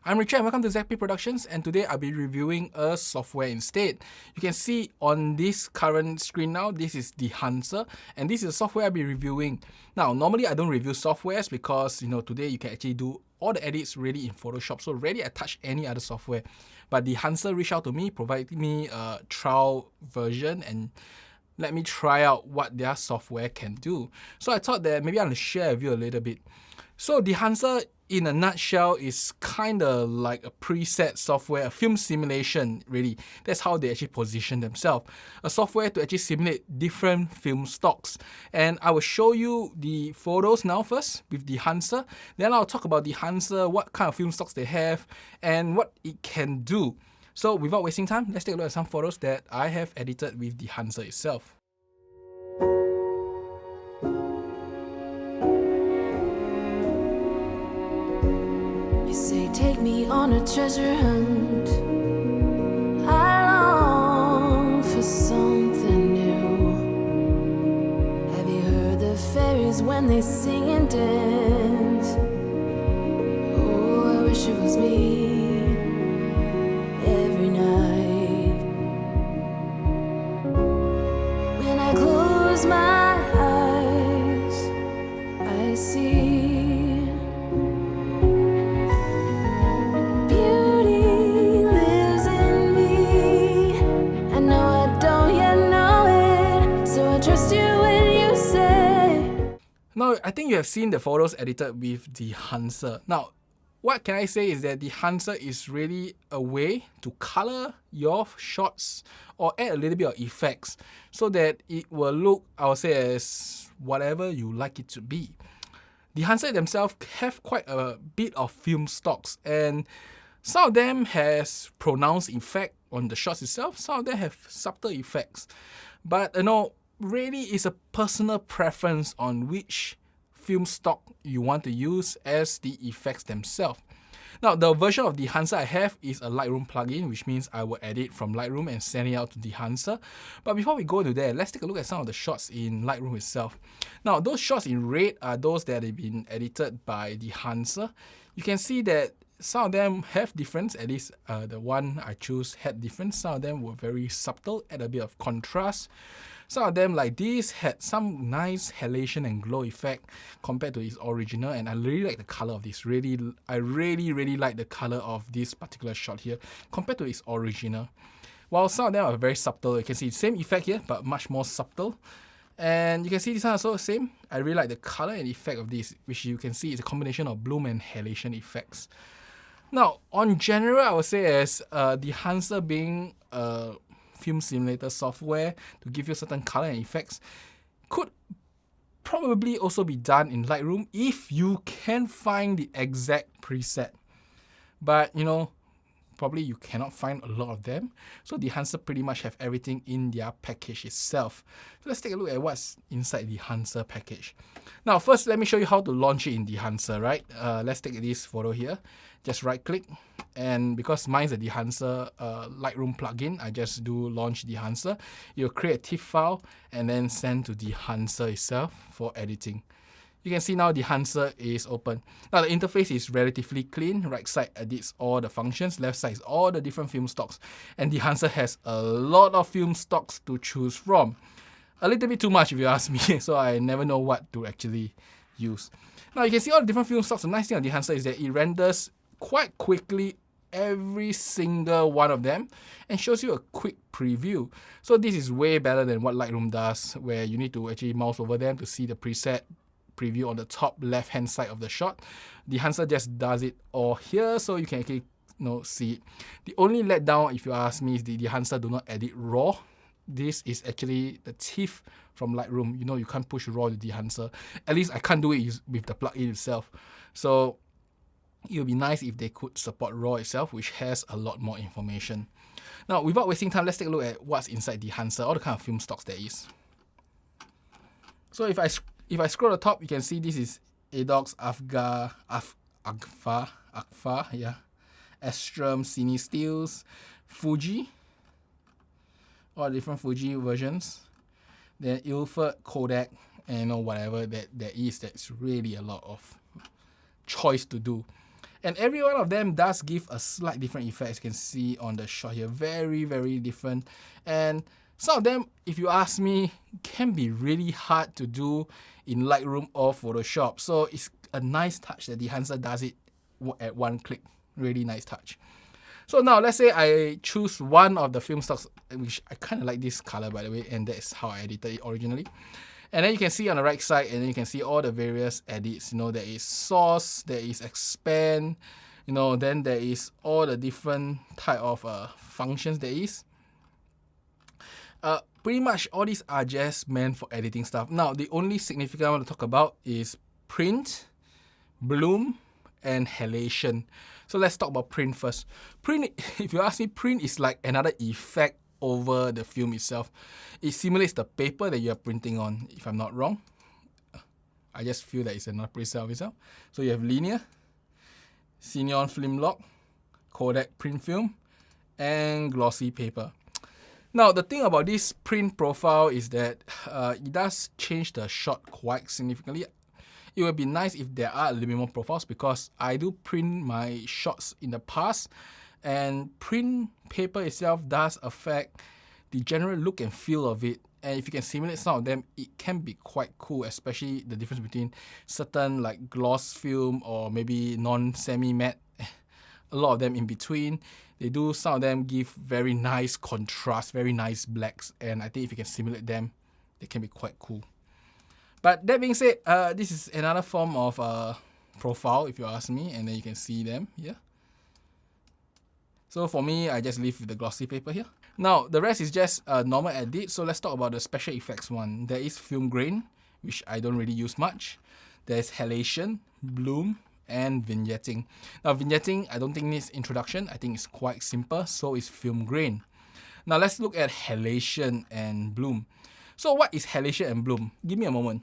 I'm Richard and welcome to ZP Productions, and today I'll be reviewing a software instead. You can see on this current screen now, this is Dehancer, and this is a software I'll be reviewing. Now, normally I don't review softwares because, today you can actually do all the edits really in Photoshop, so rarely I touch any other software. But Dehancer reached out to me, provided me a trial version, and let me try out what their software can do. So I thought that maybe I'll share with you a little bit. So Dehancer, in a nutshell, is kind of like a preset software, a film simulation, really. That's how they actually position themselves. A software to actually simulate different film stocks. And I will show you the photos now first with Dehancer. Then I'll talk about Dehancer, what kind of film stocks they have, and what it can do. So without wasting time, let's take a look at some photos that I have edited with Dehancer itself. You say take me on a treasure hunt. I long for something new. Have you heard the fairies when they sing and dance? Oh, I wish it was me every night. When I close my eyes, I see Now, I think you have seen the photos edited with Dehancer. Now, what can I say is that Dehancer is really a way to color your shots or add a little bit of effects so that it will look, I would say, as whatever you like it to be. Dehancer themselves have quite a bit of film stocks, and some of them has pronounced effect on the shots itself, some of them have subtle effects. But really it's a personal preference on which film stock you want to use as the effects themselves. Now, the version of Dehancer I have is a Lightroom plugin, which means I will edit from Lightroom and send it out to Dehancer. But before we go to there, let's take a look at some of the shots in Lightroom itself. Now, those shots in red are those that have been edited by Dehancer. You can see that some of them have difference, at least the one I chose had difference. Some of them were very subtle, add a bit of contrast. Some of them, like this, had some nice halation and glow effect compared to its original, and I really like the color of this. I really like the color of this particular shot here compared to its original. While some of them are very subtle, you can see the same effect here, but much more subtle. And you can see this one also the same. I really like the color and effect of this, which you can see is a combination of bloom and halation effects. Now, on general, I would say as Dehancer being a film simulator software to give you certain color and effects could probably also be done in Lightroom if you can find the exact preset. But probably you cannot find a lot of them. So Dehancer pretty much have everything in their package itself. So let's take a look at what's inside the Dehancer package. Now, first, let me show you how to launch it in Dehancer, right? Let's take this photo here. Just right click. And because mine's a Dehancer Lightroom plugin, I just do launch Dehancer. You'll create a TIFF file and then send to Dehancer itself for editing. You can see now Dehancer is open. Now the interface is relatively clean. Right side edits all the functions, left side is all the different film stocks. And Dehancer has a lot of film stocks to choose from. A little bit too much if you ask me, so I never know what to actually use. Now you can see all the different film stocks. The nice thing on Dehancer is that it renders quite quickly every single one of them and shows you a quick preview. So this is way better than what Lightroom does, where you need to actually mouse over them to see the preset preview on the top left hand side of the shot. Dehancer just does it all here, so you can actually see it. The only letdown, if you ask me, is the Dehancer do not edit RAW. This is actually the TIFF from Lightroom. You can't push RAW to Dehancer. At least I can't do it with the plugin itself. So it would be nice if they could support RAW itself, which has a lot more information. Now, without wasting time, let's take a look at what's inside Dehancer, all the kind of film stocks there is. So if I scroll to the top, you can see this is ADOX, Agfa, yeah, Astrum, Cine Stills, Fuji, all the different Fuji versions. Then Ilford, Kodak, and whatever that there is, that's really a lot of choice to do. And every one of them does give a slight different effect, as you can see on the shot here. Very, very different. And some of them, if you ask me, can be really hard to do in Lightroom or Photoshop. So it's a nice touch that Dehancer does it at one click. Really nice touch. So now let's say I choose one of the film stocks, which I kind of like this color, by the way, and that is how I edited it originally. And then you can see on the right side, and then you can see all the various edits. You know, there is source, there is expand, you know, then there is all the different type of functions there is. Pretty much all these are just meant for editing stuff. Now, the only significant I want to talk about is print, bloom, and halation. So let's talk about print first. Print, if you ask me, print is like another effect over the film itself. It simulates the paper that you are printing on, if I'm not wrong. I just feel that it's another preset of itself. So you have linear, Xenon film lock, Kodak print film, and glossy paper. Now, the thing about this print profile is that it does change the shot quite significantly. It would be nice if there are a little bit more profiles, because I do print my shots in the past, and print paper itself does affect the general look and feel of it. And if you can simulate some of them, it can be quite cool, especially the difference between certain like gloss film or maybe non-semi matte. A lot of them in between. They do, some of them give very nice contrast, very nice blacks, and I think if you can simulate them, they can be quite cool. But that being said, this is another form of profile, if you ask me, and then you can see them here. So for me, I just leave with the glossy paper here. Now, the rest is just a normal edit, so let's talk about the special effects one. There is film grain, which I don't really use much. There's halation, bloom, and vignetting. Now, vignetting, I don't think needs introduction. I think it's quite simple, so is film grain. Now, let's look at halation and bloom. So what is halation and bloom? Give me a moment.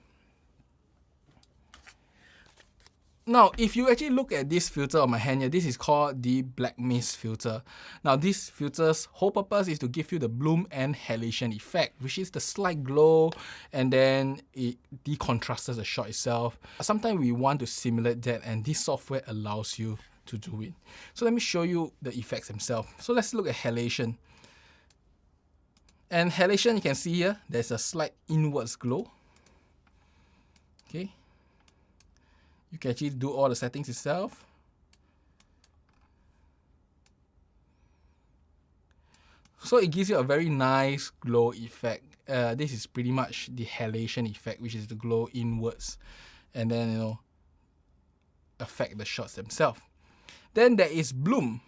Now, if you actually look at this filter on my hand here, this is called the black mist filter. Now, this filter's whole purpose is to give you the bloom and halation effect, which is the slight glow, and then it decontrasts the shot itself. Sometimes we want to simulate that, and this software allows you to do it. So let me show you the effects themselves. So let's look at halation. And halation, you can see here, there's a slight inwards glow. Okay. You can actually do all the settings itself. So it gives you a very nice glow effect. This is pretty much the halation effect, which is the glow inwards, and then, you know, affect the shots themselves. Then there is bloom.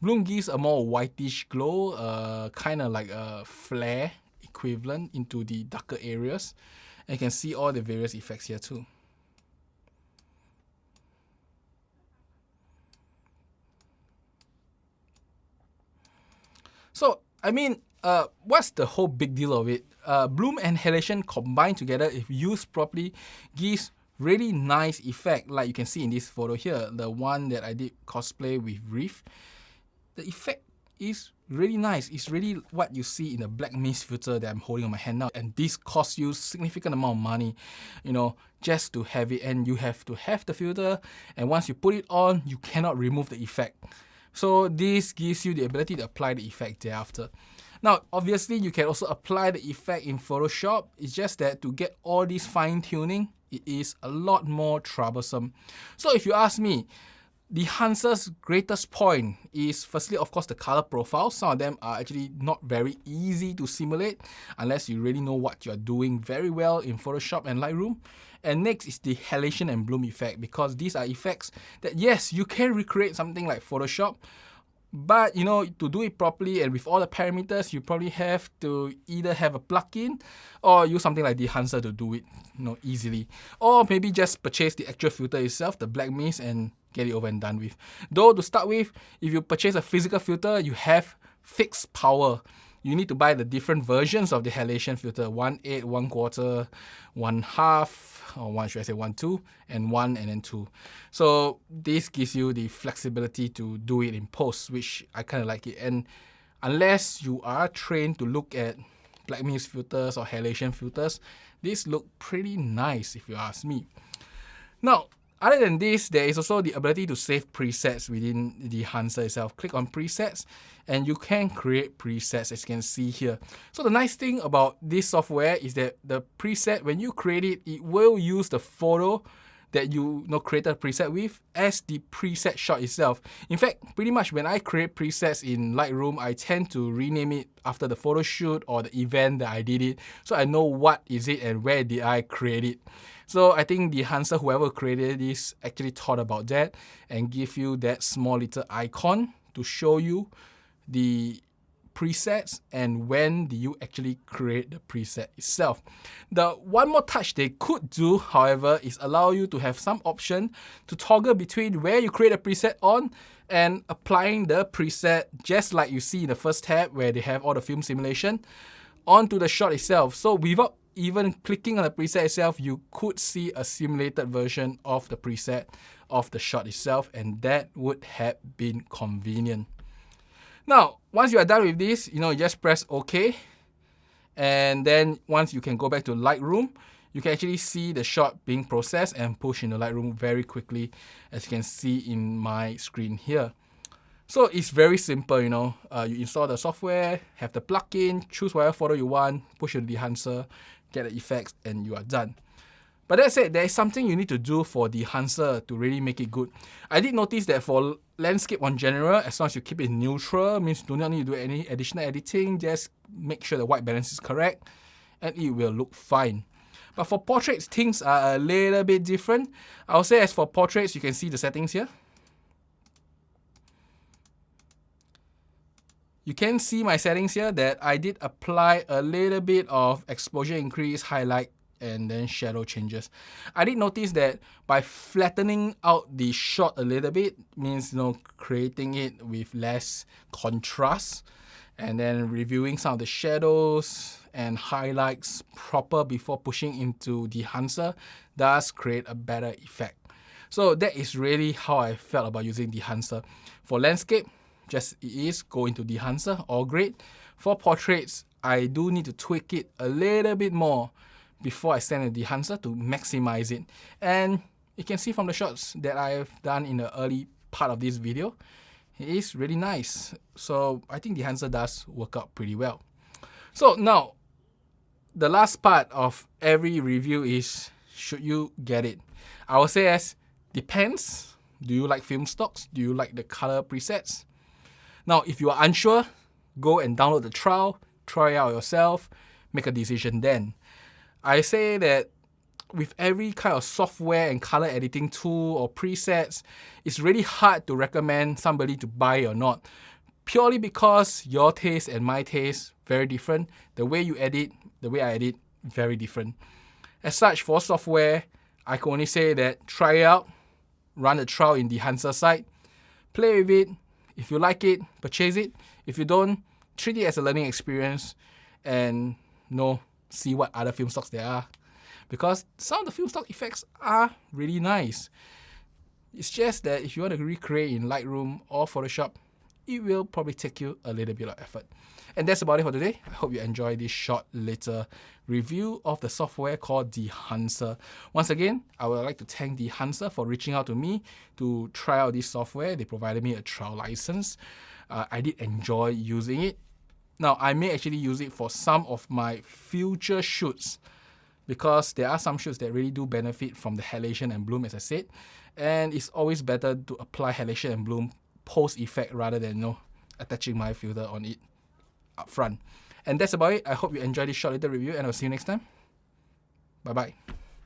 Bloom gives a more whitish glow, kind of like a flare equivalent into the darker areas. And you can see all the various effects here too. So, I mean, what's the whole big deal of it? Bloom and halation combined together, if used properly, gives really nice effect. Like you can see in this photo here, the one that I did cosplay with Reef. The effect is really nice. It's really what you see in the black mist filter that I'm holding on my hand now. And this costs you significant amount of money, you know, just to have it. And you have to have the filter. And once you put it on, you cannot remove the effect. So this gives you the ability to apply the effect thereafter. Now, obviously, you can also apply the effect in Photoshop. It's just that to get all this fine tuning, it is a lot more troublesome. So if you ask me, Dehancer's greatest point is, firstly, of course, the color profile. Some of them are actually not very easy to simulate unless you really know what you're doing very well in Photoshop and Lightroom. And next is the halation and bloom effect, because these are effects that, yes, you can recreate something like Photoshop, but, you know, to do it properly and with all the parameters, you probably have to either have a plugin or use something like Dehancer to do it, you know, easily. Or maybe just purchase the actual filter itself, the black mist, and get it over and done with. Though, to start with, if you purchase a physical filter, you have fixed power. You need to buy the different versions of the halation filter, 1/8, 1/4, 1/2, or one, should I say 1/2, and 1 and then 2. So this gives you the flexibility to do it in post, which I kind of like it. And unless you are trained to look at black mist filters or halation filters, these look pretty nice if you ask me. Now, Other than this, there is also the ability to save presets within the Dehancer itself. Click on presets and you can create presets, as you can see here. So the nice thing about this software is that the preset, when you create it, it will use the photo that you created a preset with as the preset shot itself. In fact, pretty much when I create presets in Lightroom, I tend to rename it after the photo shoot or the event that I did it, so I know what is it and where did I create it. So I think the Dehancer, whoever created this, actually thought about that and give you that small little icon to show you the presets and when do you actually create the preset itself. The one more touch they could do, however, is allow you to have some option to toggle between where you create a preset on and applying the preset, just like you see in the first tab where they have all the film simulation, onto the shot itself. So without even clicking on the preset itself, you could see a simulated version of the preset of the shot itself, and that would have been convenient. Now, once you are done with this, you just press OK. And then once you can go back to Lightroom, you can actually see the shot being processed and pushed into Lightroom very quickly, as you can see in my screen here. So it's very simple, you install the software, have the plugin, choose whatever photo you want, push it to the Dehancer, get the effects, and you are done. But that said, there is something you need to do for the Dehancer to really make it good. I did notice that for landscape on general, as long as you keep it neutral, means do not need to do any additional editing, just make sure the white balance is correct, and it will look fine. But for portraits, things are a little bit different. I'll say as for portraits, you can see the settings here. You can see my settings here that I did apply a little bit of exposure increase, highlight, and then shadow changes. I did notice that by flattening out the shot a little bit, means creating it with less contrast, and then reviewing some of the shadows and highlights proper before pushing into the Dehancer does create a better effect. So that is really how I felt about using the Dehancer. For landscape, just it is, go into the Dehancer, all great. For portraits, I do need to tweak it a little bit more before I send the Dehancer to maximize it. And you can see from the shots that I've done in the early part of this video, it is really nice. So I think the Dehancer does work out pretty well. So now, the last part of every review is, should you get it? I will say as, depends. Do you like film stocks? Do you like the color presets? Now, if you are unsure, go and download the trial, try it out yourself, make a decision then. I say that with every kind of software and color editing tool or presets, it's really hard to recommend somebody to buy or not, purely because your taste and my taste very different. The way you edit, the way I edit, very different. As such, for software, I can only say that try it out, run a trial in the Dehancer site, play with it. If you like it, purchase it. If you don't, treat it as a learning experience and see what other film stocks there are. Because some of the film stock effects are really nice. It's just that if you want to recreate in Lightroom or Photoshop, it will probably take you a little bit of effort. And that's about it for today. I hope you enjoyed this short little review of the software called Dehancer. Once again, I would like to thank Dehancer for reaching out to me to try out this software. They provided me a trial license. I did enjoy using it. Now, I may actually use it for some of my future shoots, because there are some shoots that really do benefit from the halation and bloom, as I said. And it's always better to apply halation and bloom post-effect rather than attaching my filter on it up front. And that's about it. I hope you enjoyed this short little review, and I'll see you next time. Bye-bye.